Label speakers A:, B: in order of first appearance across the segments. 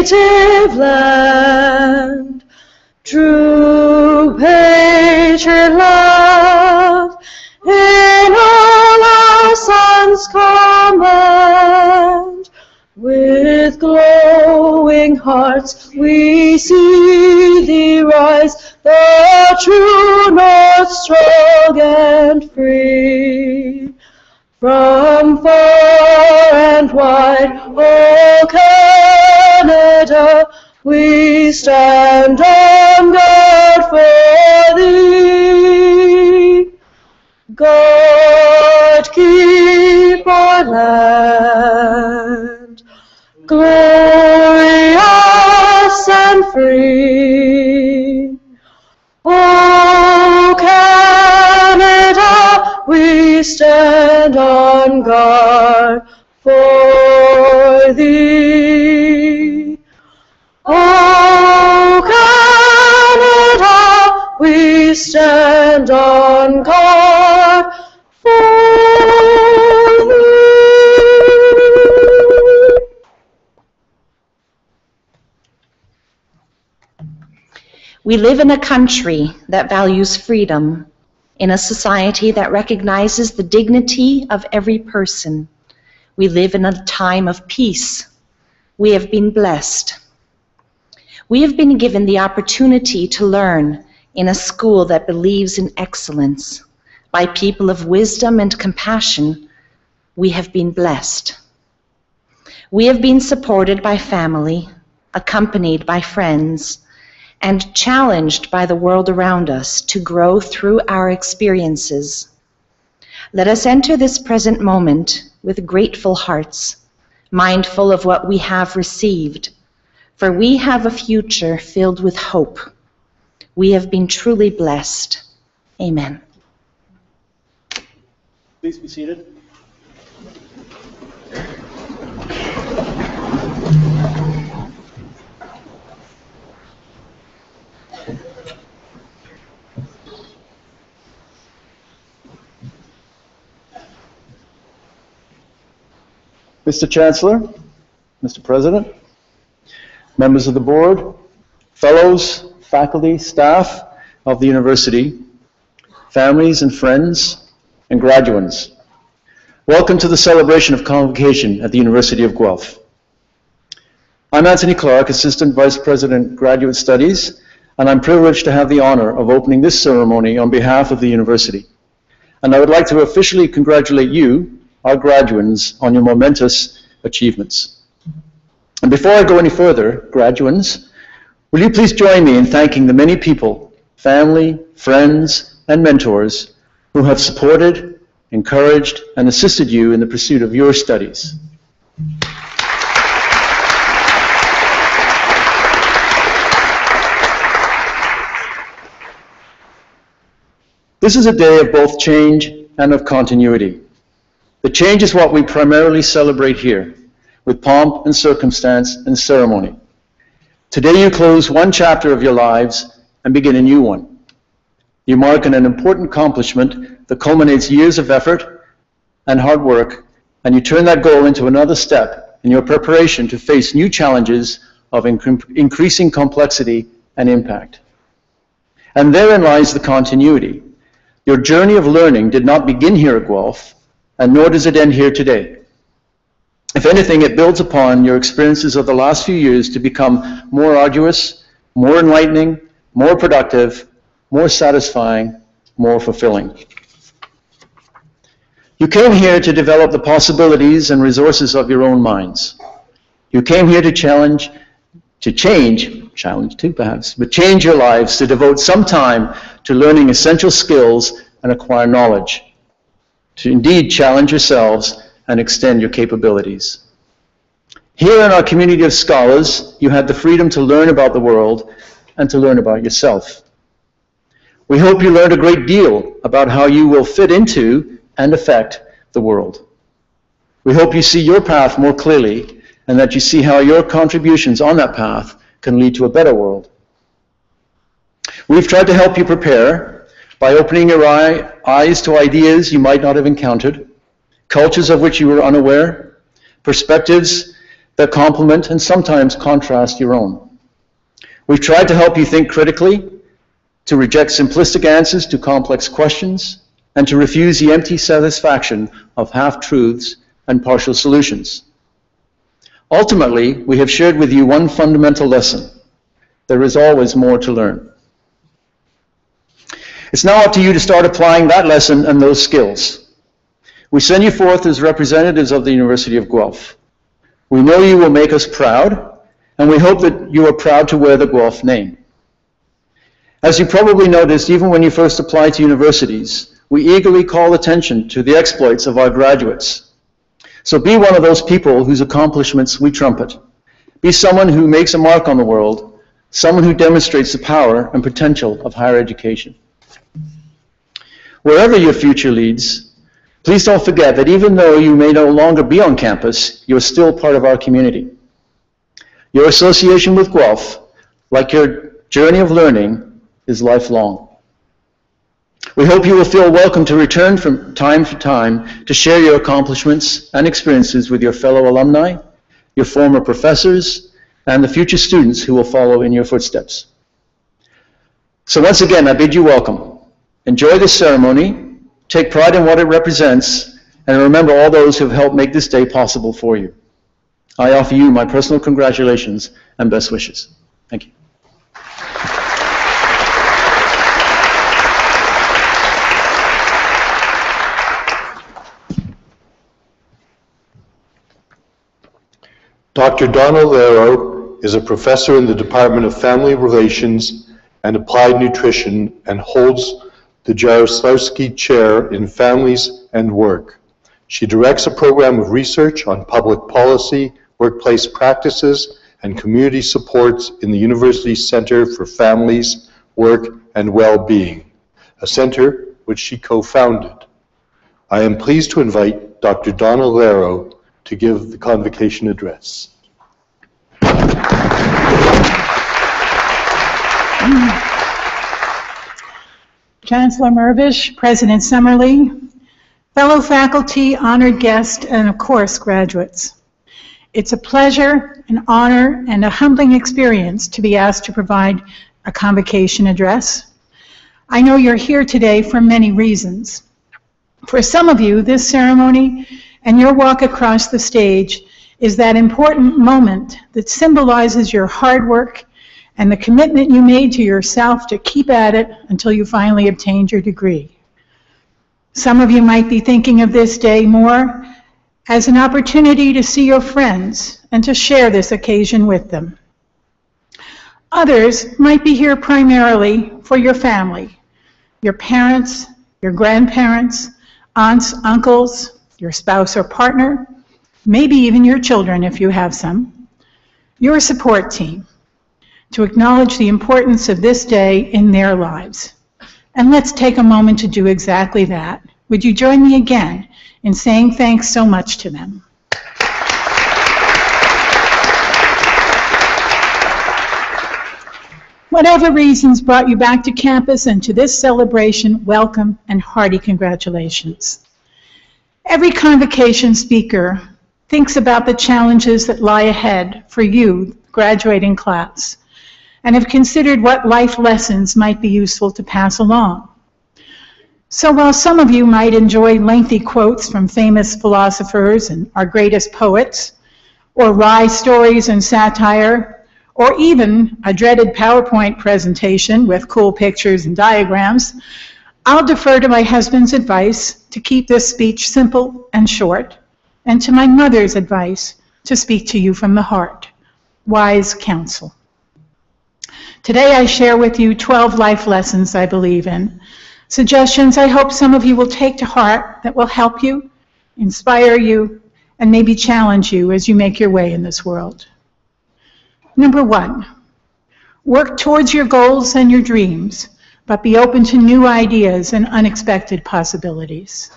A: native land, true patriot love in all our sons command. With glowing hearts we see thee rise, the true North strong and free. From far and wide, O Canada, we stand on guard for thee. God keep our land glorious and free. O Canada, we stand on guard for thee. O Canada, we stand on guard for thee.
B: We live in a country that values freedom, in a society that recognizes the dignity of every person. We live in a time of peace. We have been blessed. We have been given the opportunity to learn in a school that believes in excellence. By people of wisdom and compassion, we have been blessed. We have been supported by family, accompanied by friends, and challenged by the world around us to grow through our experiences. Let us enter this present moment with grateful hearts, mindful of what we have received, for we have a future filled with hope. We have been truly blessed. Amen.
C: Please be seated. Mr. Chancellor, Mr. President, members of the board, fellows, faculty, staff of the university, families and friends, and graduands, welcome to the celebration of Convocation at the University of Guelph. I'm Anthony Clark, Assistant Vice President, Graduate Studies, and I'm privileged to have the honor of opening this ceremony on behalf of the university. And I would like to officially congratulate you, our graduands, on your momentous achievements. And before I go any further, graduands, will you please join me in thanking the many people, family, friends, and mentors who have supported, encouraged, and assisted you in the pursuit of your studies. This is a day of both change and of continuity. The change is what we primarily celebrate here, with pomp and circumstance and ceremony. Today you close one chapter of your lives and begin a new one. You mark an important accomplishment that culminates years of effort and hard work, and you turn that goal into another step in your preparation to face new challenges of increasing complexity and impact. And therein lies the continuity. Your journey of learning did not begin here at Guelph, and nor does it end here today. If anything, it builds upon your experiences of the last few years to become more arduous, more enlightening, more productive, more satisfying, more fulfilling. You came here to develop the possibilities and resources of your own minds. You came here to change too perhaps, but change your lives, to devote some time to learning essential skills and acquire knowledge, to indeed challenge yourselves and extend your capabilities. Here in our community of scholars, you had the freedom to learn about the world and to learn about yourself. We hope you learned a great deal about how you will fit into and affect the world. We hope you see your path more clearly and that you see how your contributions on that path can lead to a better world. We've tried to help you prepare by opening your eyes to ideas you might not have encountered, cultures of which you were unaware, perspectives that complement and sometimes contrast your own. We've tried to help you think critically, to reject simplistic answers to complex questions, and to refuse the empty satisfaction of half-truths and partial solutions. Ultimately, we have shared with you one fundamental lesson. There is always more to learn. It's now up to you to start applying that lesson and those skills. We send you forth as representatives of the University of Guelph. We know you will make us proud, and we hope that you are proud to wear the Guelph name. As you probably noticed, even when you first apply to universities, we eagerly call attention to the exploits of our graduates. So be one of those people whose accomplishments we trumpet. Be someone who makes a mark on the world, someone who demonstrates the power and potential of higher education. Wherever your future leads, please don't forget that even though you may no longer be on campus, you're still part of our community. Your association with Guelph, like your journey of learning, is lifelong. We hope you will feel welcome to return from time to time to share your accomplishments and experiences with your fellow alumni, your former professors, and the future students who will follow in your footsteps. So once again, I bid you welcome. Enjoy this ceremony, take pride in what it represents, and remember all those who have helped make this day possible for you. I offer you my personal congratulations and best wishes. Thank you.
D: Dr. Donald Lero is a professor in the Department of Family Relations and Applied Nutrition and holds the Jaroslawski Chair in Families and Work. She directs a program of research on public policy, workplace practices, and community supports in the University's Center for Families, Work, and Well-Being, a center which she co-founded. I am pleased to invite Dr. Donald Lero to give the convocation address.
E: Chancellor Mirvish, President Summerlee, fellow faculty, honored guests, and of course, graduates. It's a pleasure, an honor, and a humbling experience to be asked to provide a convocation address. I know you're here today for many reasons. For some of you, this ceremony and your walk across the stage is that important moment that symbolizes your hard work and the commitment you made to yourself to keep at it until you finally obtained your degree. Some of you might be thinking of this day more as an opportunity to see your friends and to share this occasion with them. Others might be here primarily for your family, your parents, your grandparents, aunts, uncles, your spouse or partner, maybe even your children if you have some, your support team, to acknowledge the importance of this day in their lives. And let's take a moment to do exactly that. Would you join me again in saying thanks so much to them? Whatever reasons brought you back to campus and to this celebration, welcome and hearty congratulations. Every convocation speaker thinks about the challenges that lie ahead for you, graduating class, and have considered what life lessons might be useful to pass along. So while some of you might enjoy lengthy quotes from famous philosophers and our greatest poets, or wry stories and satire, or even a dreaded PowerPoint presentation with cool pictures and diagrams, I'll defer to my husband's advice to keep this speech simple and short, and to my mother's advice to speak to you from the heart. Wise counsel. Today I share with you 12 life lessons I believe in, suggestions I hope some of you will take to heart that will help you, inspire you, and maybe challenge you as you make your way in this world. Number 1, work towards your goals and your dreams, but be open to new ideas and unexpected possibilities.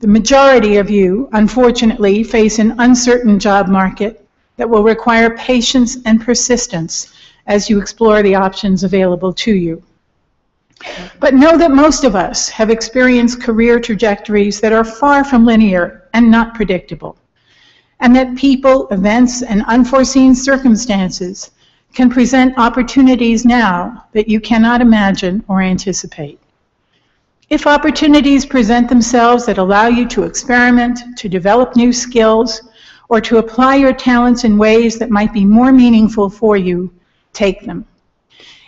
E: The majority of you, unfortunately, face an uncertain job market that will require patience and persistence as you explore the options available to you. But know that most of us have experienced career trajectories that are far from linear and not predictable. and that people, events, and unforeseen circumstances can present opportunities now that you cannot imagine or anticipate. If opportunities present themselves that allow you to experiment, to develop new skills, or to apply your talents in ways that might be more meaningful for you, take them.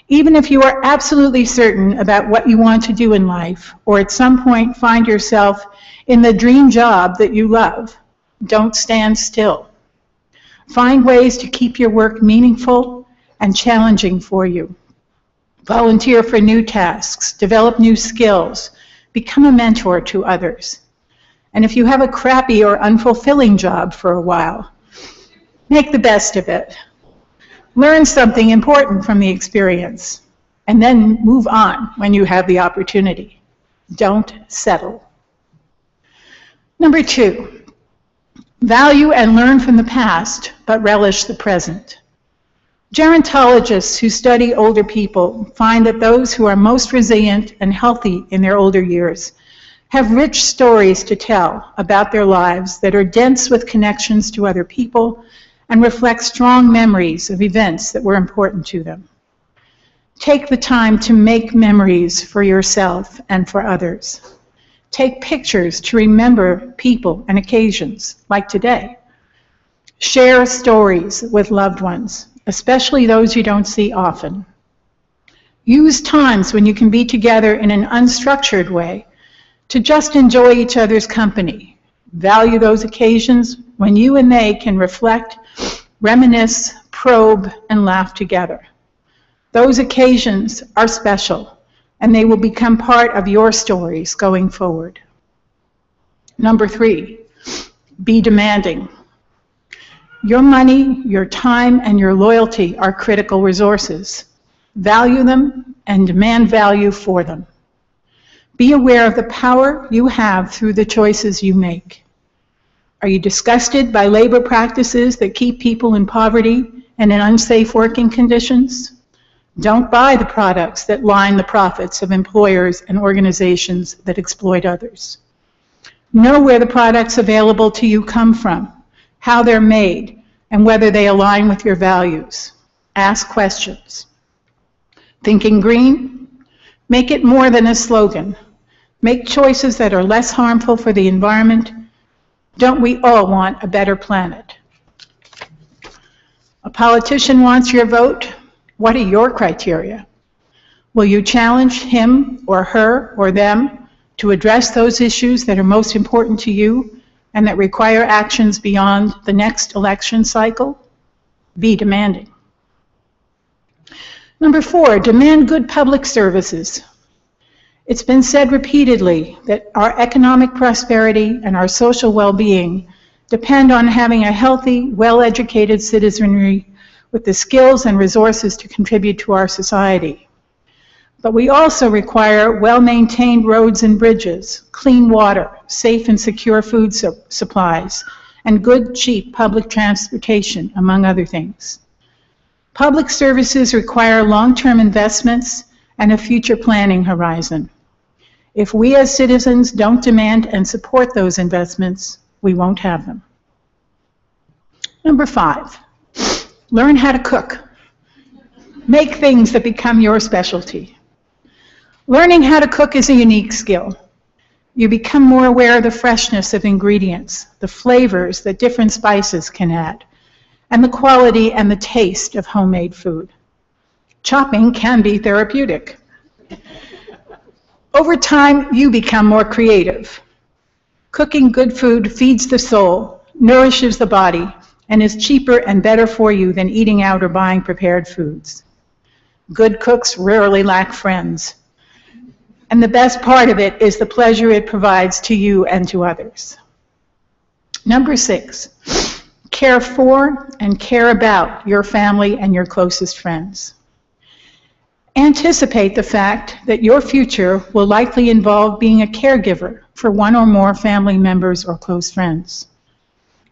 E: Even if you are absolutely certain about what you want to do in life, or at some point find yourself in the dream job that you love, don't stand still. Find ways to keep your work meaningful and challenging for you. Volunteer for new tasks, develop new skills, become a mentor to others. And if you have a crappy or unfulfilling job for a while, make the best of it. Learn something important from the experience, and then move on when you have the opportunity. Don't settle. Number 2, value and learn from the past, but relish the present. Gerontologists who study older people find that those who are most resilient and healthy in their older years have rich stories to tell about their lives that are dense with connections to other people and reflect strong memories of events that were important to them. Take the time to make memories for yourself and for others. Take pictures to remember people and occasions, like today. Share stories with loved ones, especially those you don't see often. Use times when you can be together in an unstructured way to just enjoy each other's company. Value those occasions when you and they can reflect, reminisce, probe, and laugh together. Those occasions are special, and they will become part of your stories going forward. Number 3, be demanding. Your money, your time, and your loyalty are critical resources. Value them and demand value for them. Be aware of the power you have through the choices you make. Are you disgusted by labor practices that keep people in poverty and in unsafe working conditions? Don't buy the products that line the profits of employers and organizations that exploit others. Know where the products available to you come from, how they're made, and whether they align with your values. Ask questions. Thinking green? Make it more than a slogan. Make choices that are less harmful for the environment. Don't we all want a better planet? A politician wants your vote. What are your criteria? Will you challenge him or her or them to address those issues that are most important to you and that require actions beyond the next election cycle? Be demanding. Number 4, demand good public services. It's been said repeatedly that our economic prosperity and our social well-being depend on having a healthy, well-educated citizenry with the skills and resources to contribute to our society. But we also require well-maintained roads and bridges, clean water, safe and secure food supplies, and good, cheap public transportation, among other things. Public services require long-term investments and a future planning horizon. If we as citizens don't demand and support those investments, we won't have them. Number 5, learn how to cook. Make things that become your specialty. Learning how to cook is a unique skill. You become more aware of the freshness of ingredients, the flavors that different spices can add, and the quality and the taste of homemade food. Chopping can be therapeutic. Over time, you become more creative. Cooking good food feeds the soul, nourishes the body, and is cheaper and better for you than eating out or buying prepared foods. Good cooks rarely lack friends. And the best part of it is the pleasure it provides to you and to others. Number 6, care for and care about your family and your closest friends. Anticipate the fact that your future will likely involve being a caregiver for one or more family members or close friends.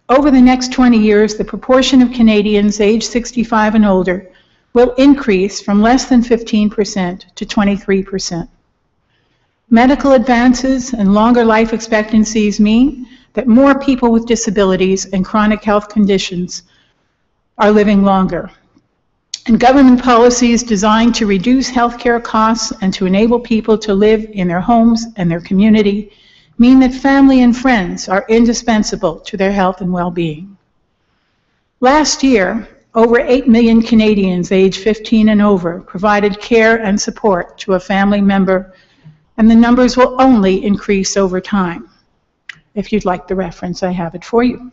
E: Over the next 20 years, the proportion of Canadians aged 65 and older will increase from less than 15% to 23%. Medical advances and longer life expectancies mean that more people with disabilities and chronic health conditions are living longer. And government policies designed to reduce healthcare costs and to enable people to live in their homes and their community mean that family and friends are indispensable to their health and well-being. Last year, over 8 million Canadians aged 15 and over provided care and support to a family member, and the numbers will only increase over time. If you'd like the reference, I have it for you.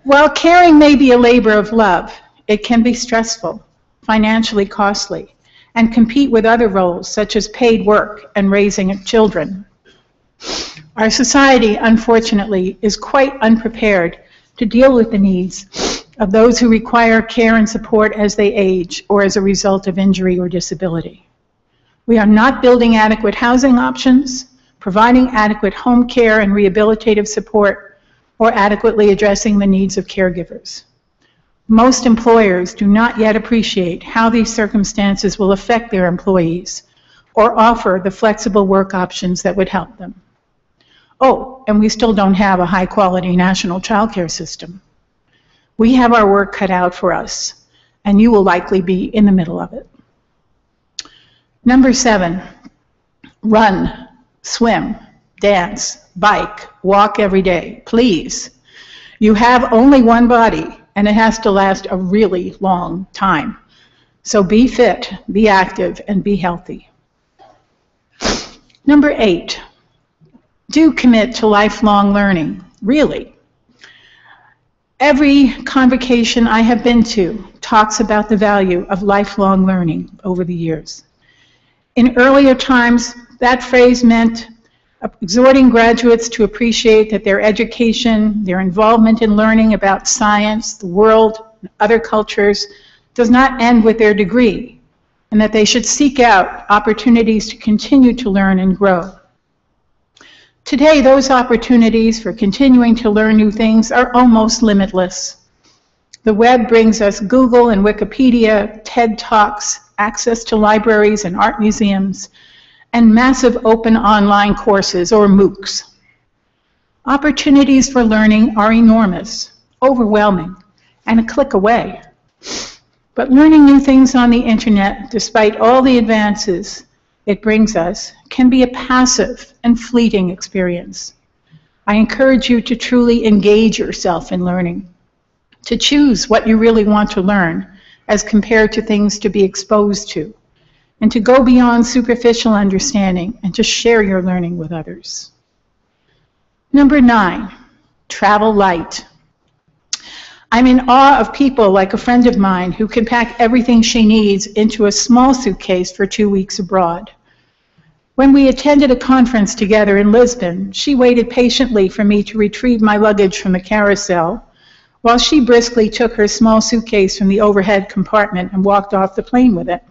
E: While caring may be a labor of love, it can be stressful, financially costly, and compete with other roles such as paid work and raising children. Our society, unfortunately, is quite unprepared to deal with the needs of those who require care and support as they age or as a result of injury or disability. We are not building adequate housing options, providing adequate home care and rehabilitative support, or adequately addressing the needs of caregivers. Most employers do not yet appreciate how these circumstances will affect their employees or offer the flexible work options that would help them. Oh, and we still don't have a high-quality national childcare system. We have our work cut out for us, and you will likely be in the middle of it. Number 7, run, swim, dance, bike, walk every day, please. You have only one body, and it has to last a really long time. So be fit, be active, and be healthy. Number 8, do commit to lifelong learning, really. Every convocation I have been to talks about the value of lifelong learning over the years. In earlier times, that phrase meant exhorting graduates to appreciate that their education, their involvement in learning about science, the world, and other cultures does not end with their degree, and that they should seek out opportunities to continue to learn and grow. Today, those opportunities for continuing to learn new things are almost limitless. The web brings us Google and Wikipedia, TED Talks, access to libraries and art museums, and massive open online courses, or MOOCs. Opportunities for learning are enormous, overwhelming, and a click away. But learning new things on the internet, despite all the advances it brings us, can be a passive and fleeting experience. I encourage you to truly engage yourself in learning, to choose what you really want to learn as compared to things to be exposed to, and to go beyond superficial understanding and to share your learning with others. Number 9, travel light. I'm in awe of people like a friend of mine who can pack everything she needs into a small suitcase for 2 weeks abroad. When we attended a conference together in Lisbon, she waited patiently for me to retrieve my luggage from the carousel, while she briskly took her small suitcase from the overhead compartment and walked off the plane with it.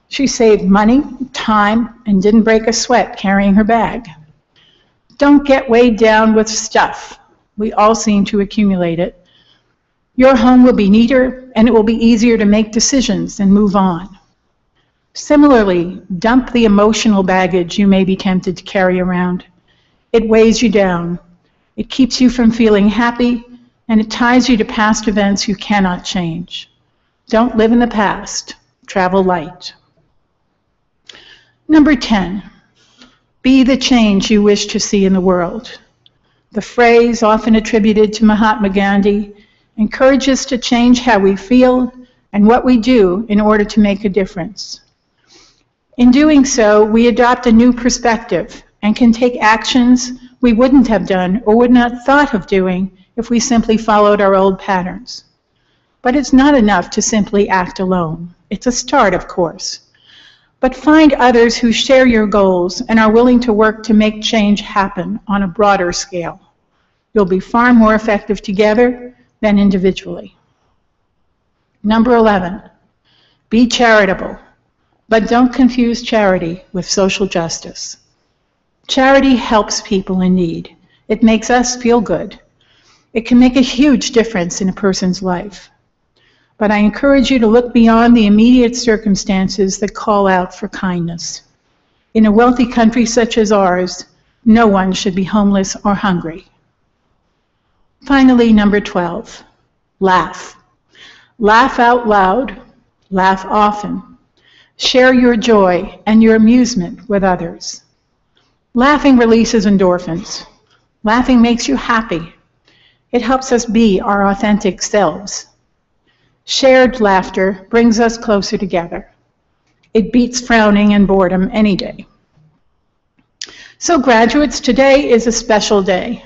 E: She saved money, time, and didn't break a sweat carrying her bag. Don't get weighed down with stuff. We all seem to accumulate it. Your home will be neater, and it will be easier to make decisions and move on. Similarly, dump the emotional baggage you may be tempted to carry around. It weighs you down. It keeps you from feeling happy, and it ties you to past events you cannot change. Don't live in the past. Travel light. Number 10, be the change you wish to see in the world. The phrase, often attributed to Mahatma Gandhi, encourages us to change how we feel and what we do in order to make a difference. In doing so, we adopt a new perspective and can take actions we wouldn't have done or would not have thought of doing if we simply followed our old patterns. But it's not enough to simply act alone. It's a start, of course. But find others who share your goals and are willing to work to make change happen on a broader scale. You'll be far more effective together than individually. Number 11, be charitable, but don't confuse charity with social justice. Charity helps people in need. It makes us feel good. It can make a huge difference in a person's life. But I encourage you to look beyond the immediate circumstances that call out for kindness. In a wealthy country such as ours, No one should be homeless or hungry. Finally, number 12, laugh. Laugh out loud, laugh often. Share your joy and your amusement with others. Laughing releases endorphins. Laughing makes you happy. It helps us be our authentic selves. Shared laughter brings us closer together. It beats frowning and boredom any day. So graduates, today is a special day.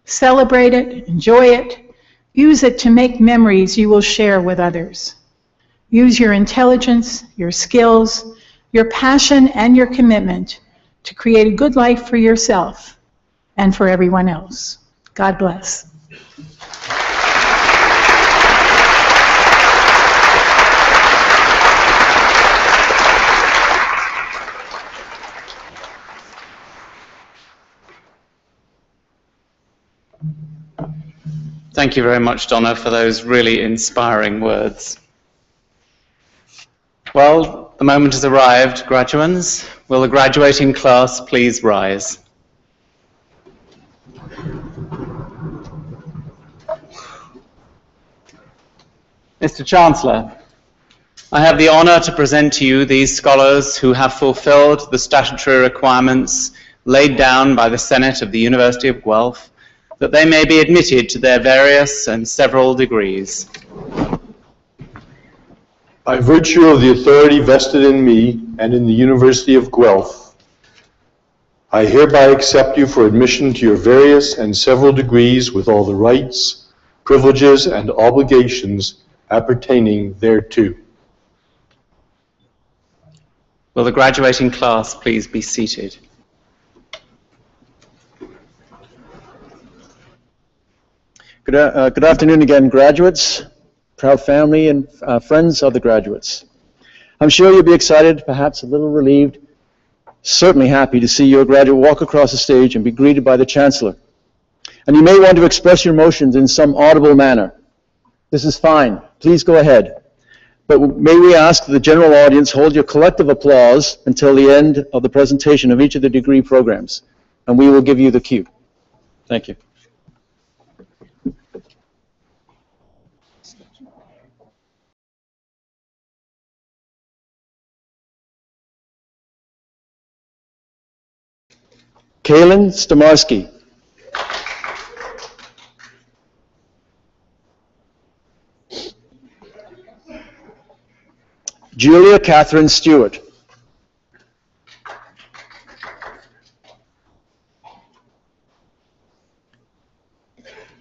E: Celebrate it, enjoy it, use it to make memories you will share with others. Use your intelligence, your skills, your passion, and your commitment to create a good life for yourself and for everyone else. God bless.
F: Thank you very much, Donna, for those really inspiring words. Well, the moment has arrived, graduands. Will the graduating class please rise? Mr. Chancellor, I have the honor to present to you these scholars who have fulfilled the statutory requirements laid down by the Senate of the University of Guelph, that they may be admitted to their various and several degrees.
D: By virtue of the authority vested in me and in the University of Guelph, I hereby accept you for admission to your various and several degrees with all the rights, privileges, and obligations appertaining thereto.
F: Will the graduating class please be seated?
C: Good afternoon again, graduates, proud family, and friends of the graduates. I'm sure you'll be excited, perhaps a little relieved, certainly happy to see your graduate walk across the stage and be greeted by the Chancellor. And you may want to express your emotions in some audible manner. This is fine. Please go ahead. But may we ask the general audience hold your collective applause until the end of the presentation of each of the degree programs, and we will give you the cue. Thank you. Kaylin Stamarski. Julia Catherine Stewart.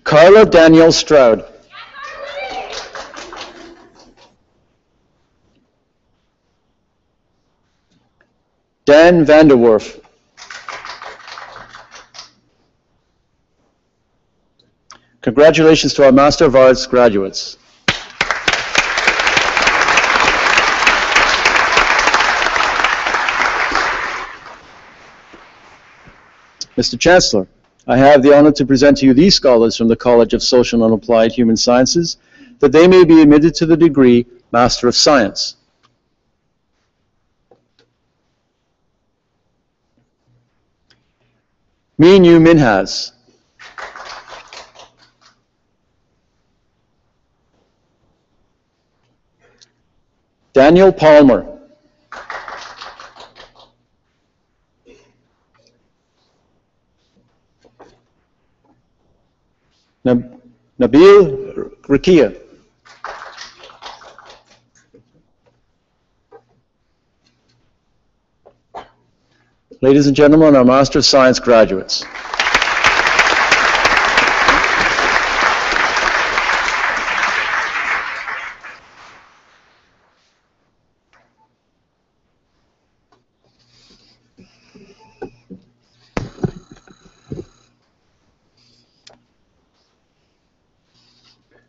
C: Carla Danielle Stroud. Dan Vanderwerf. Congratulations to our Master of Arts graduates. Mr. Chancellor, I have the honor to present to you these scholars from the College of Social and Applied Human Sciences, that they may be admitted to the degree Master of Science. Minu Minhas. Daniel Palmer. Nabil Rakia. Ladies and gentlemen, our Master of Science graduates.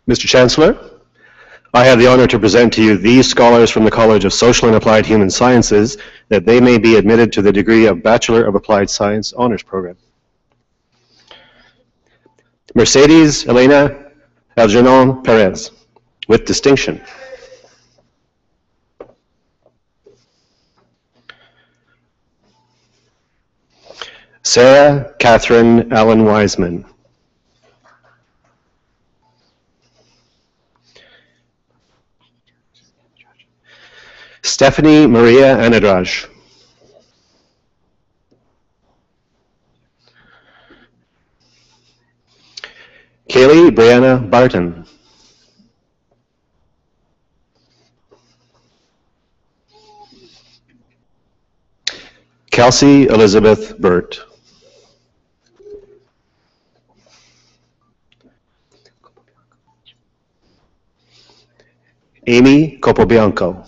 G: Mr. Chancellor, I have the honor to present to you these scholars from the College of Social and Applied Human Sciences, that they may be admitted to the degree of Bachelor of Applied Science Honors Program. Mercedes Elena Algernon Perez, with distinction. Sarah Catherine Allen Wiseman. Stephanie Maria Anadraj. Kaylee Brianna Barton. Kelsey Elizabeth Burt. Amy Capobianco.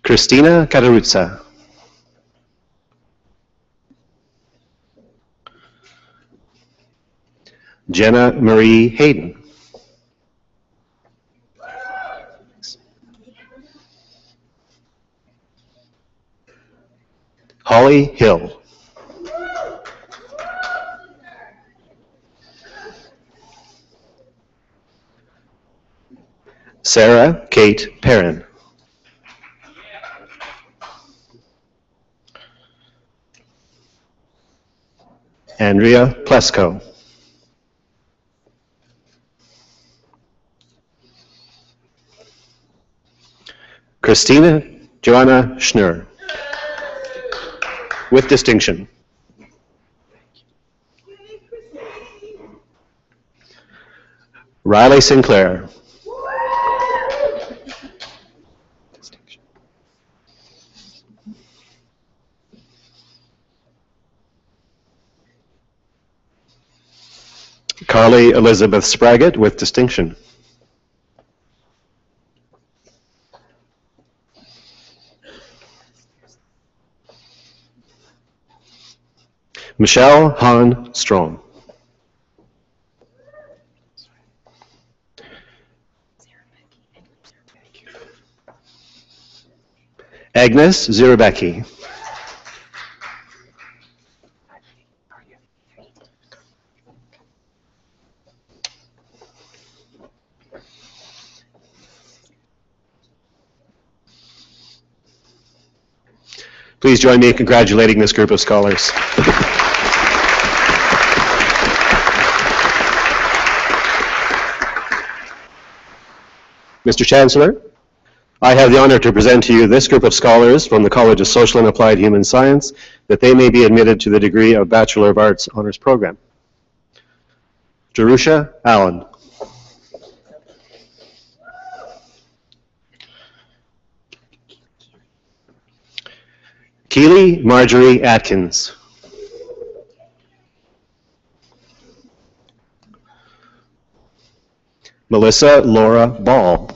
G: Christina Cataruzza. Jenna Marie Hayden. Holly Hill. Sarah Kate Perrin. Andrea Plesko. Christina Joanna Schnur. With distinction. Riley Sinclair. Carly Elizabeth Spraggett with distinction. Michelle Hahn Strong. Agnes Zirabecki. Please join me in congratulating this group of scholars. Mr. Chancellor, I have the honor to present to you this group of scholars from the College of Social and Applied Human Science that they may be admitted to the degree of Bachelor of Arts Honors Program. Jerusha Allen. Keely Marjorie Atkins. Melissa Laura Ball.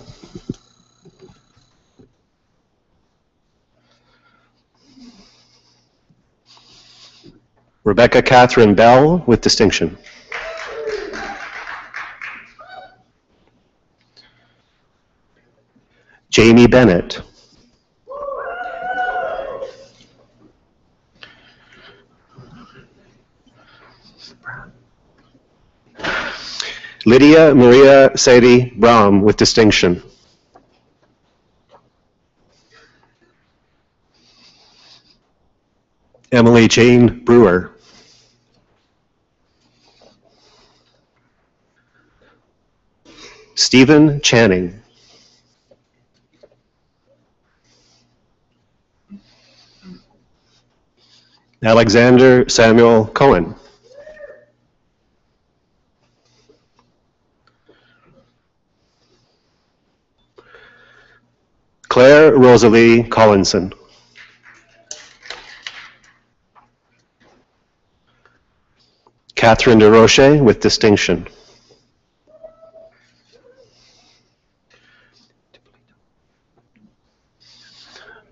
G: Rebecca Catherine Bell with distinction. Jamie Bennett. Lydia Maria Sadie Brahm with distinction. Emily Jane Brewer. Stephen Channing. Alexander Samuel Cohen. Claire Rosalie Collinson. Catherine DeRoche with distinction.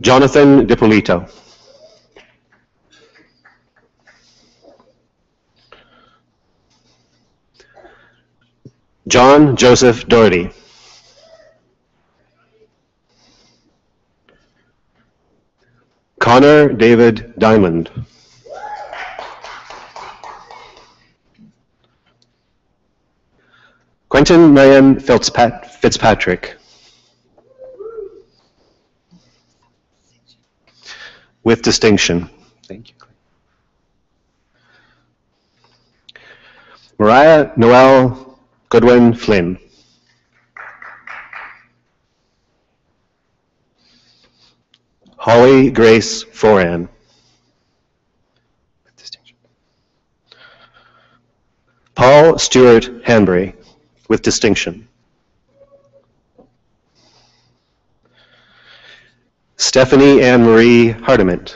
G: Jonathan DiPolito. John Joseph Doherty. Connor David Diamond. Quentin Mayan Fitzpatrick. distinction. Thank you. Mariah Noel Goodwin Flynn. Holly Grace Foran. Paul Stewart Hanbury, with distinction. Stephanie Anne Marie Hardiment.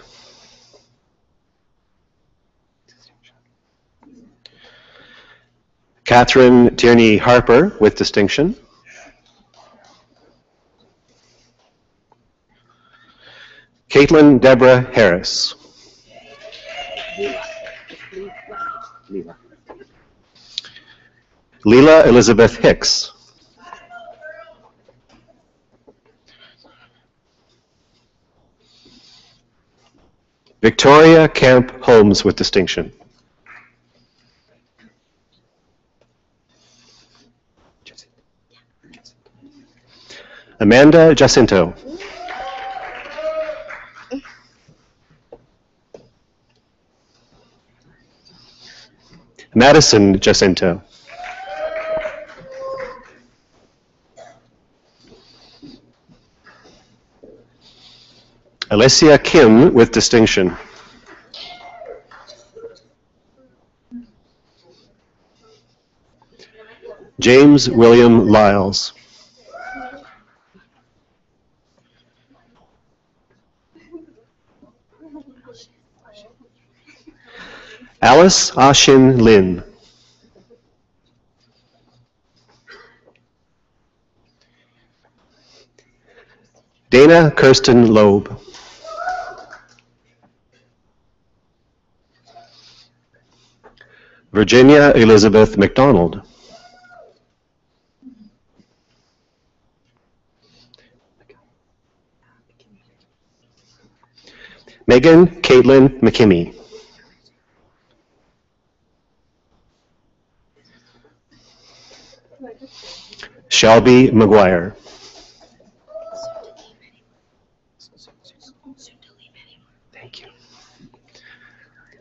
G: Catherine Tierney Harper, with distinction. Caitlin Deborah Harris. Leela Elizabeth Hicks. Victoria Camp Holmes, with distinction. Amanda Jacinto. Madison Jacinto. Alicia Kim, with distinction. James William Lyles. Alice Ashin Lin. Dana Kirsten Loeb. Virginia Elizabeth McDonald. Megan Caitlin McKimmey. Shelby McGuire. Thank you.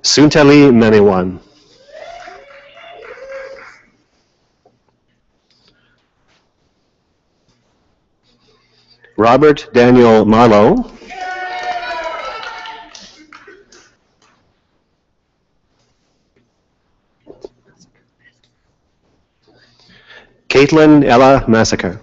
G: Suntali Maniwan. Robert Daniel Marlowe. Caitlin Ella Massacre.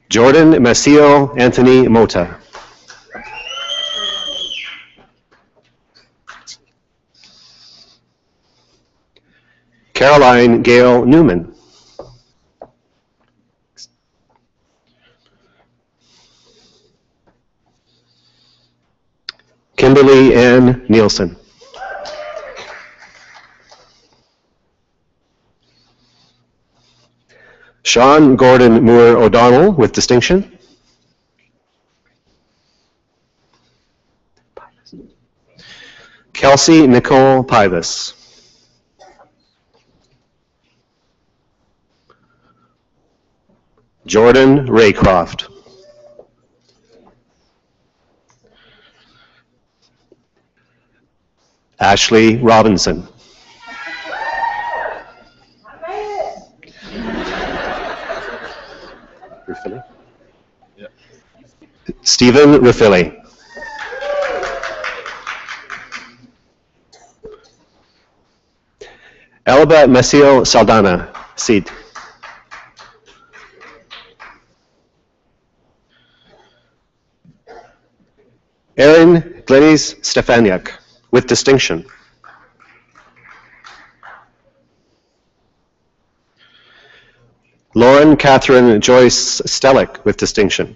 G: Jordan Macio Anthony Mota. Caroline Gail Newman. Kimberly Ann Nielsen. Sean Gordon Moore O'Donnell, with distinction. Kelsey Nicole Pivas. Jordan Raycroft. Ashley Robinson. Ruffili? Yeah. Stephen Ruffili. Elba Macio Saldana, Sid. Erin Glenis Stefaniak, with distinction. Lauren Catherine Joyce Stellick, with distinction.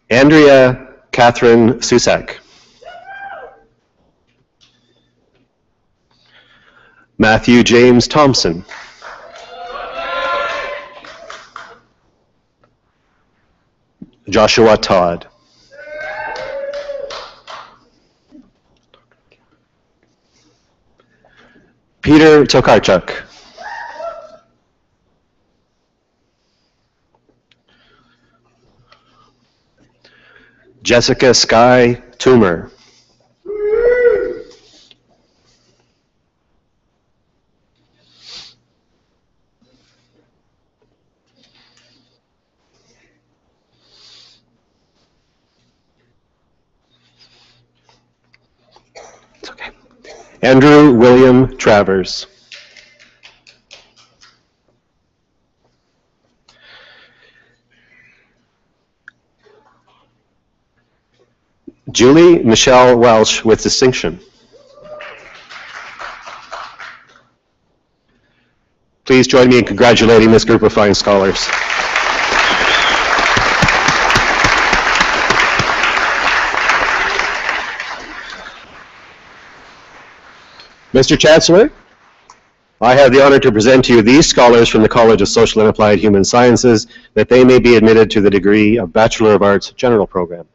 G: Andrea Catherine Susak. Matthew James Thompson. Joshua Todd. Peter Tokarczuk. Jessica Sky Toomer. It's okay. Andrew William Travers. Julie Michelle Welsh with distinction. Please join me in congratulating this group of fine scholars. Mr. Chancellor, I have the honor to present to you these scholars from the College of Social and Applied Human Sciences that they may be admitted to the degree of Bachelor of Arts General Program.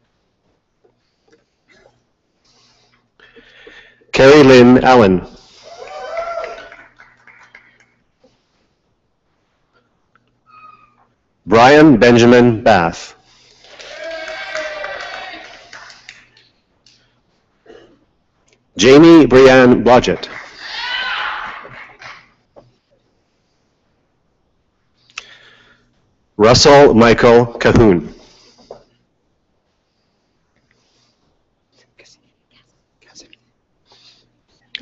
G: Carrie Lynn Allen. Brian Benjamin Bath. Jamie Brianne Blodgett. Russell Michael Cahoon.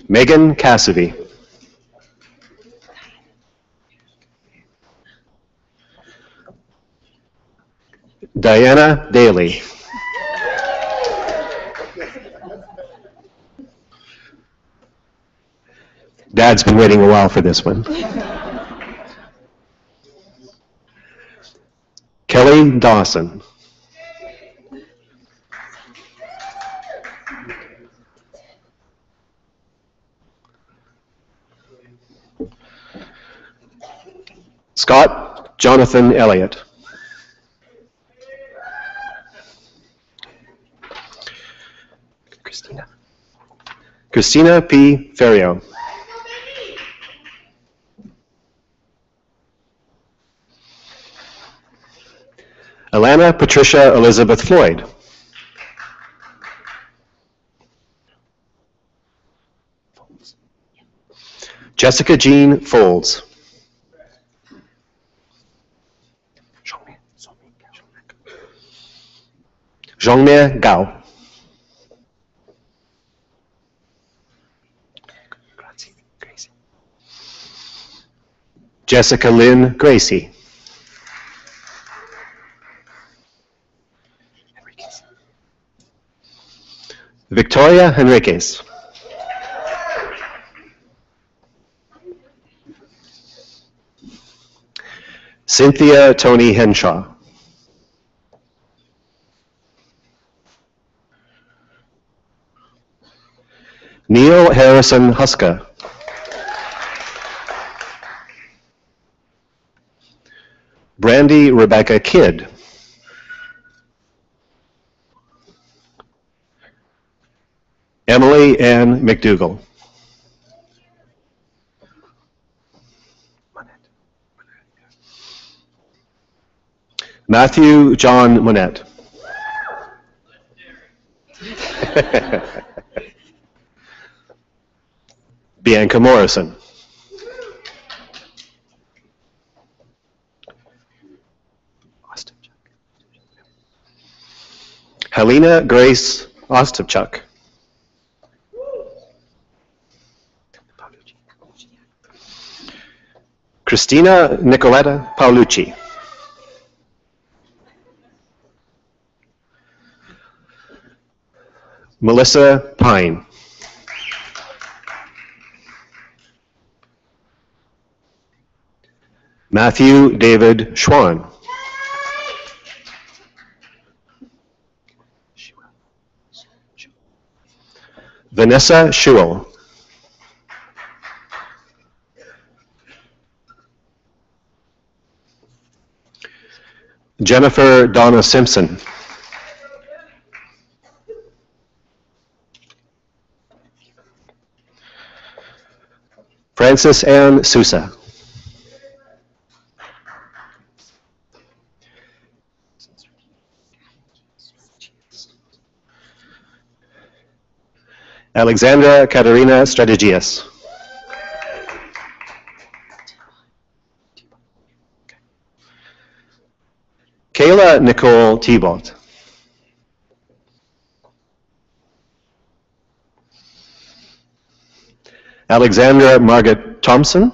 G: Megan Cassidy. Diana Daly. Dad's been waiting a while for this one. Kelly Dawson. Scott Jonathan Elliott. Christina P. Ferrio. Alana Patricia Elizabeth Floyd. Jessica Jean Folds. Zhongmie Gao. Jessica Lynn Gracie. Victoria Henriquez. Cynthia Tony Henshaw. Neil Harrison Huska. Brandy Rebecca Kidd. Emily Ann McDougall. Matthew John Monette. Bianca Morrison. Helena Grace Ostapchuk. Christina Nicoletta Paolucci. Melissa Pine. Matthew David Schwan. Vanessa Schuell. Jennifer Donna Simpson. Frances Ann Sousa. Alexandra Katerina Strategias. Kayla Nicole Thibault. Alexandra Margaret Thompson.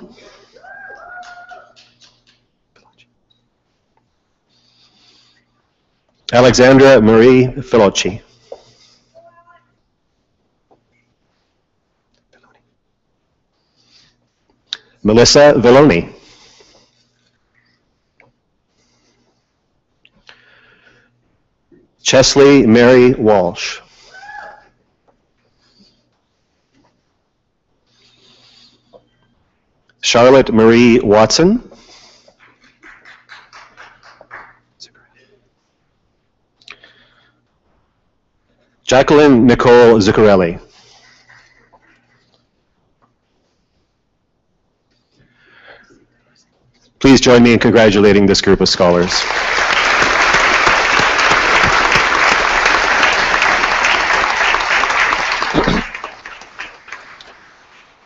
G: Alexandra Marie Filocci. Melissa Villoni. Chesley Mary Walsh. Charlotte Marie Watson. Jacqueline Nicole Zuccarelli. Please join me in congratulating this group of scholars.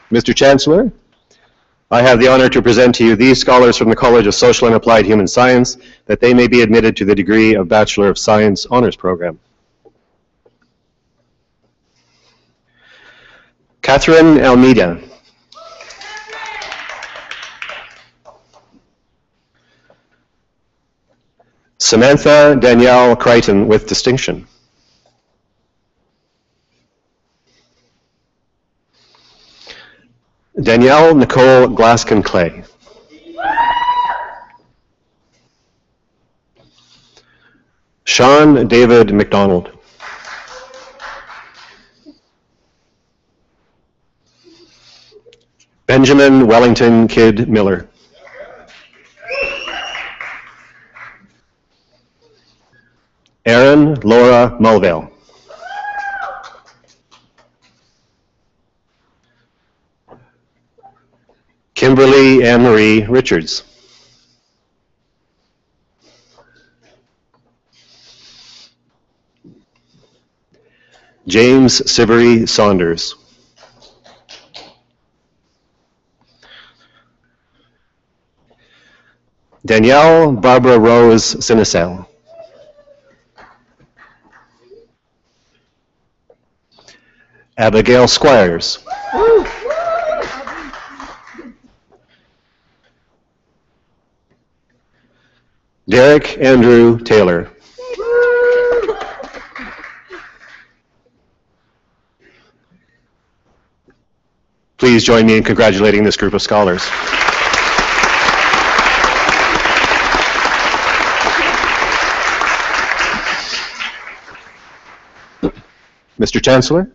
G: Mr. Chancellor, I have the honor to present to you these scholars from the College of Social and Applied Human Science that they may be admitted to the degree of Bachelor of Science Honors Program. Catherine Almeida. Samantha Danielle Crichton with distinction. Danielle Nicole Glaskin-Clay. Sean David McDonald. Benjamin Wellington Kidd Miller. Erin Laura Mulvale. Kimberly Anne-Marie Richards. James Sivery Saunders. Danielle Barbara Rose Sinisel. Abigail Squires. Derek Andrew Taylor. Please join me in congratulating this group of scholars. Mr. Chancellor,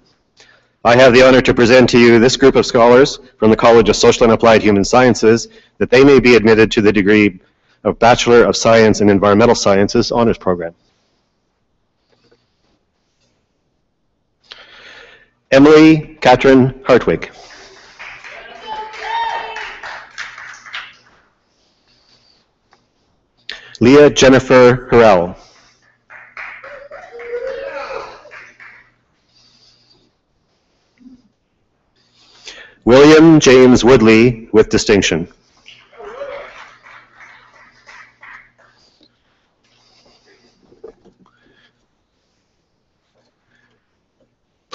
G: I have the honor to present to you this group of scholars from the College of Social and Applied Human Sciences that they may be admitted to the degree of Bachelor of Science in Environmental Sciences Honors Program. Emily Katrin Hartwig. Leah Jennifer Harrell. William James Woodley with distinction.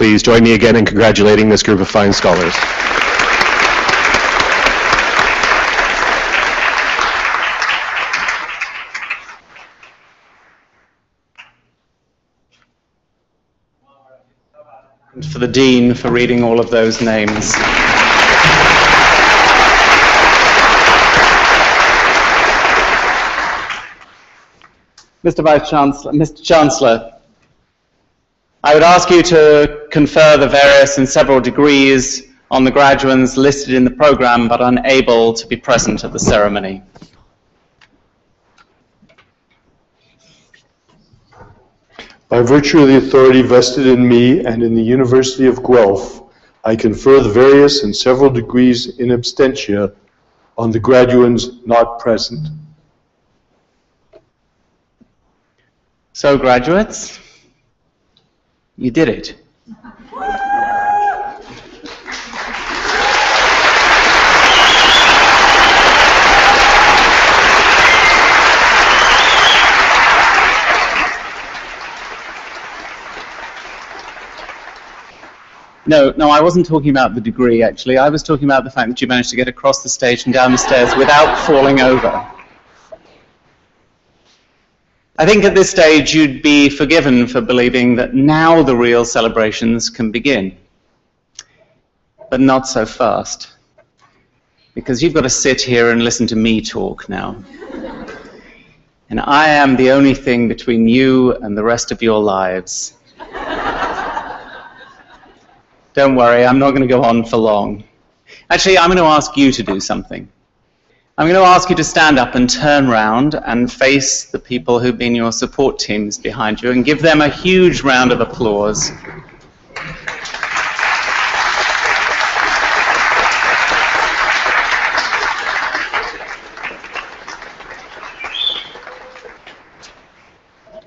G: Please join me again in congratulating this group of fine scholars.
F: And for the Dean for reading all of those names. Mr. Chancellor, I would ask you to confer the various and several degrees on the graduates listed in the program but unable to be present at the ceremony.
D: By virtue of the authority vested in me and in the University of Guelph, I confer the various and several degrees in absentia on the graduands not present.
F: So, graduates, you did it. No, I wasn't talking about the degree, actually. I was talking about the fact that you managed to get across the stage and down the stairs without falling over. I think at this stage you'd be forgiven for believing that now the real celebrations can begin. But not so fast. Because you've got to sit here and listen to me talk now. And I am the only thing between you and the rest of your lives. Don't worry, I'm not going to go on for long. Actually, I'm going to ask you to do something. I'm going to ask you to stand up and turn round and face the people who've been your support teams behind you and give them a huge round of applause.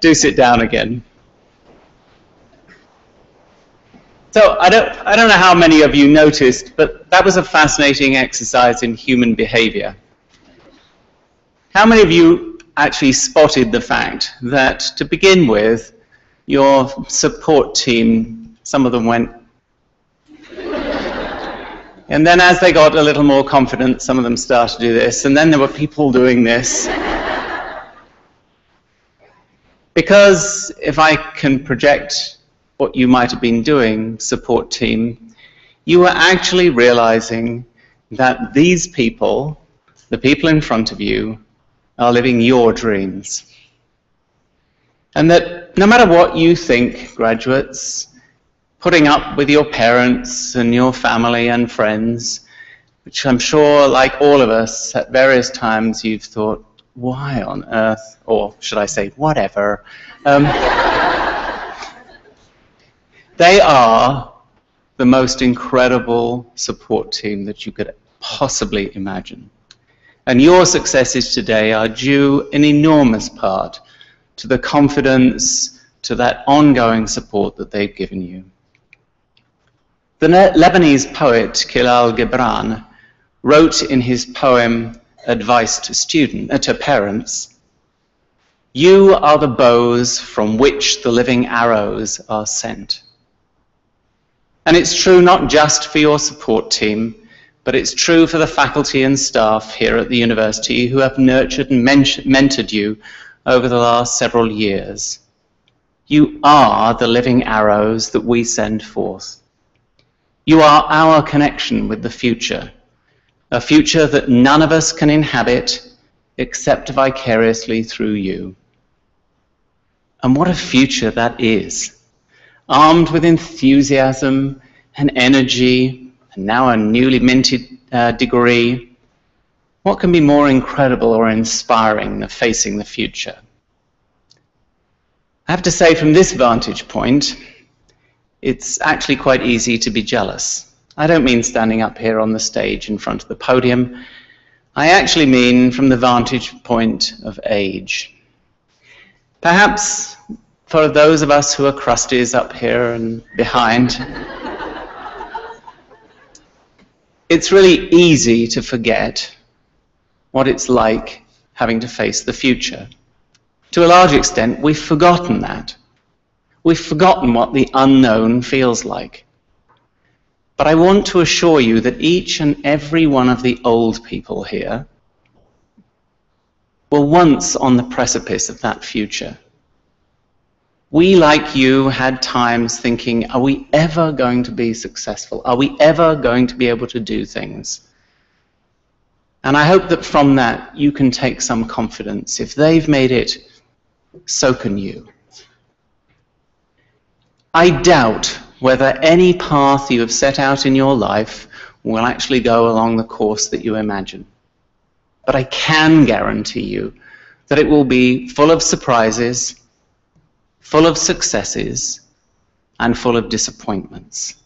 F: Do sit down again. So I don't know how many of you noticed, but that was a fascinating exercise in human behavior. How many of you actually spotted the fact that, to begin with, your support team, some of them went, and then as they got a little more confident, some of them started to do this, and then there were people doing this. Because if I can project what you might have been doing, support team, you were actually realizing that these people, the people in front of you, are living your dreams. And that no matter what you think, graduates, putting up with your parents and your family and friends, which I'm sure, like all of us, at various times you've thought, why on earth, or should I say, whatever, they are the most incredible support team that you could possibly imagine. And your successes today are due in enormous part to the confidence, to that ongoing support that they've given you. The Lebanese poet Khalil Gibran wrote in his poem Advice to Parents, "You are the bows from which the living arrows are sent." And it's true not just for your support team, but it's true for the faculty and staff here at the university who have nurtured and mentored you over the last several years. You are the living arrows that we send forth. You are our connection with the future, a future that none of us can inhabit except vicariously through you. And what a future that is, armed with enthusiasm and energy, and now a newly minted degree. What can be more incredible or inspiring than facing the future? I have to say, from this vantage point, it's actually quite easy to be jealous. I don't mean standing up here on the stage in front of the podium. I actually mean from the vantage point of age. Perhaps for those of us who are crusties up here and behind, it's really easy to forget what it's like having to face the future. To a large extent, we've forgotten that. We've forgotten what the unknown feels like. But I want to assure you that each and every one of the old people here were once on the precipice of that future. We, like you, had times thinking, are we ever going to be successful? Are we ever going to be able to do things? And I hope that from that you can take some confidence. If they've made it, so can you. I doubt whether any path you have set out in your life will actually go along the course that you imagine. But I can guarantee you that it will be full of surprises, full of successes, and full of disappointments.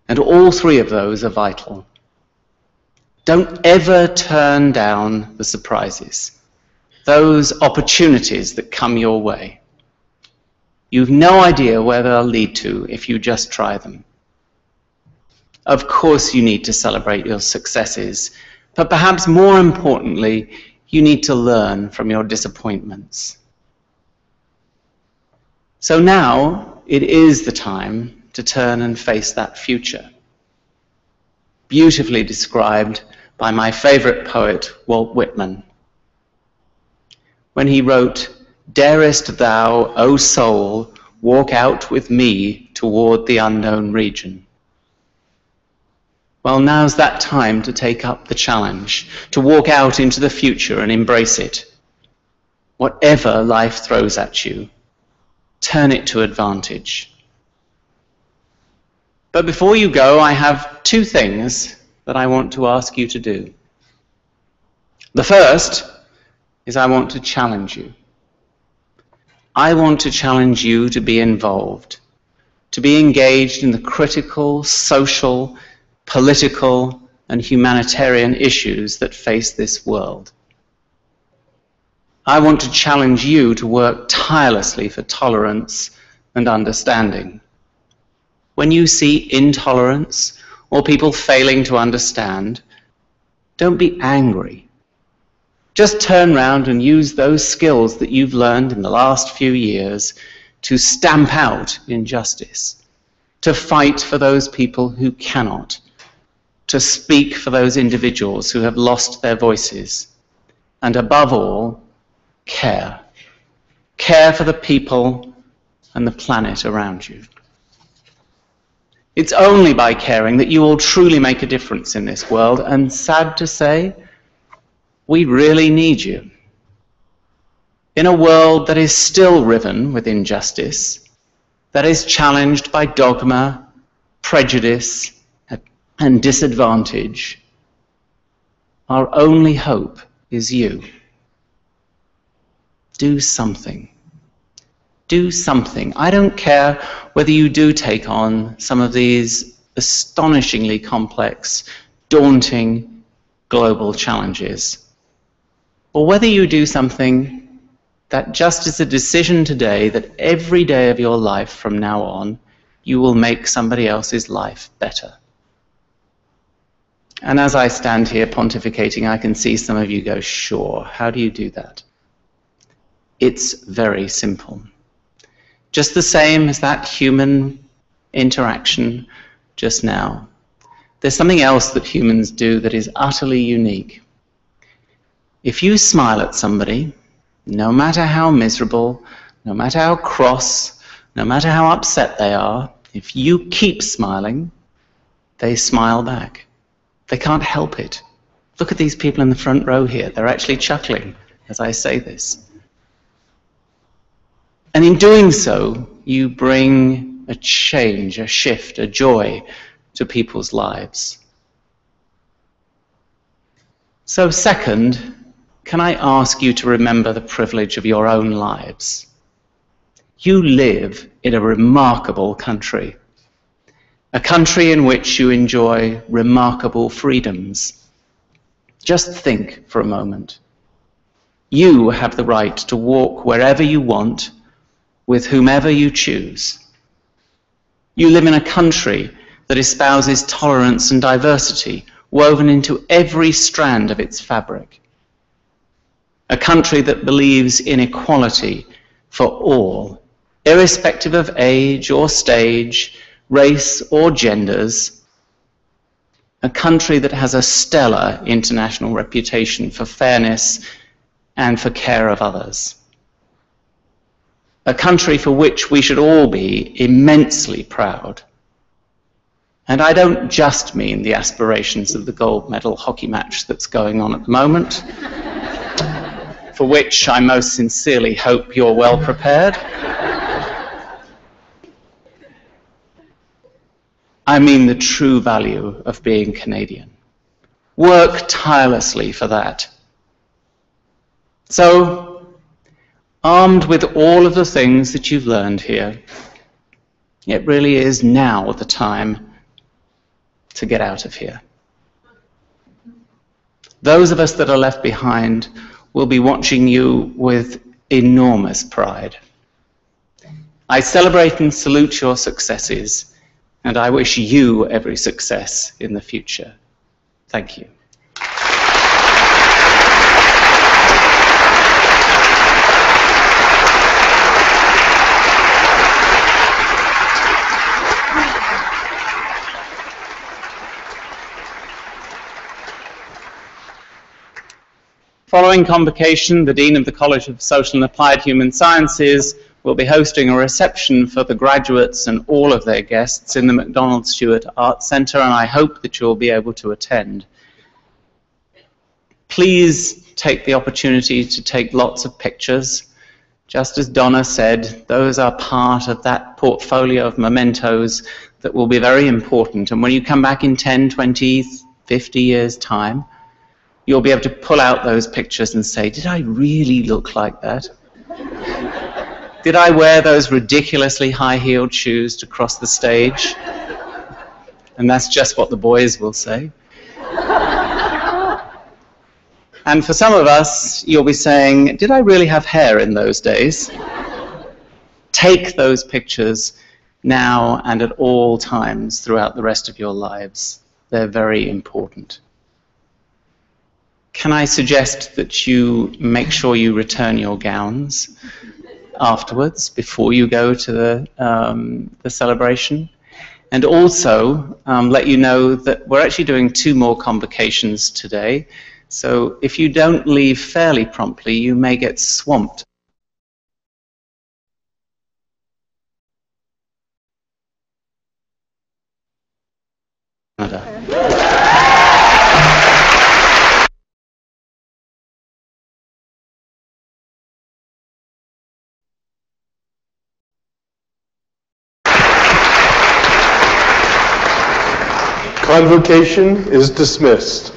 F: And all three of those are vital. Don't ever turn down the surprises, those opportunities that come your way. You've no idea where they'll lead to if you just try them. Of course you need to celebrate your successes, but perhaps more importantly, you need to learn from your disappointments. So now it is the time to turn and face that future. Beautifully described by my favorite poet, Walt Whitman, when he wrote, "Darest thou, O soul, walk out with me toward the unknown region?" Well, now's that time to take up the challenge, to walk out into the future and embrace it. Whatever life throws at you, turn it to advantage. But before you go, I have two things that I want to ask you to do. The first is I want to challenge you. I want to challenge you to be involved, to be engaged in the critical, social, political, and humanitarian issues that face this world. I want to challenge you to work tirelessly for tolerance and understanding. When you see intolerance or people failing to understand, don't be angry. Just turn around and use those skills that you've learned in the last few years to stamp out injustice, to fight for those people who cannot, to speak for those individuals who have lost their voices, and above all, care. Care for the people and the planet around you. It's only by caring that you will truly make a difference in this world, and sad to say, we really need you. In a world that is still riven with injustice, that is challenged by dogma, prejudice, and disadvantage, our only hope is you. Do something. Do something. I don't care whether you do take on some of these astonishingly complex, daunting global challenges, or whether you do something that just is a decision today that every day of your life from now on, you will make somebody else's life better. And as I stand here pontificating, I can see some of you go, sure, how do you do that? It's very simple. Just the same as that human interaction just now. There's something else that humans do that is utterly unique. If you smile at somebody, no matter how miserable, no matter how cross, no matter how upset they are, if you keep smiling, they smile back. They can't help it. Look at these people in the front row here. They're actually chuckling as I say this. And in doing so, you bring a change, a shift, a joy to people's lives. So second, can I ask you to remember the privilege of your own lives? You live in a remarkable country, a country in which you enjoy remarkable freedoms. Just think for a moment. You have the right to walk wherever you want, with whomever you choose. You live in a country that espouses tolerance and diversity woven into every strand of its fabric. A country that believes in equality for all, irrespective of age or stage, race or genders. A country that has a stellar international reputation for fairness and for care of others. A country for which we should all be immensely proud. And I don't just mean the aspirations of the gold medal hockey match that's going on at the moment, for which I most sincerely hope you're well prepared. I mean the true value of being Canadian. Work tirelessly for that. So, armed with all of the things that you've learned here, it really is now the time to get out of here. Those of us that are left behind will be watching you with enormous pride. I celebrate and salute your successes, and I wish you every success in the future. Thank you. Following convocation, the Dean of the College of Social and Applied Human Sciences will be hosting a reception for the graduates and all of their guests in the MacDonald Stewart Arts Centre, and I hope that you'll be able to attend. Please take the opportunity to take lots of pictures. Just as Donna said, those are part of that portfolio of mementos that will be very important, and when you come back in 10, 20, 50 years' time, you'll be able to pull out those pictures and say, did I really look like that? Did I wear those ridiculously high-heeled shoes to cross the stage? And that's just what the boys will say. And for some of us, you'll be saying, did I really have hair in those days? Take those pictures now and at all times throughout the rest of your lives. They're very important. Can I suggest that you make sure you return your gowns afterwards, before you go to the celebration? And also let you know that we're actually doing 2 more convocations today. So if you don't leave fairly promptly, you may get swamped.
D: Convocation is dismissed.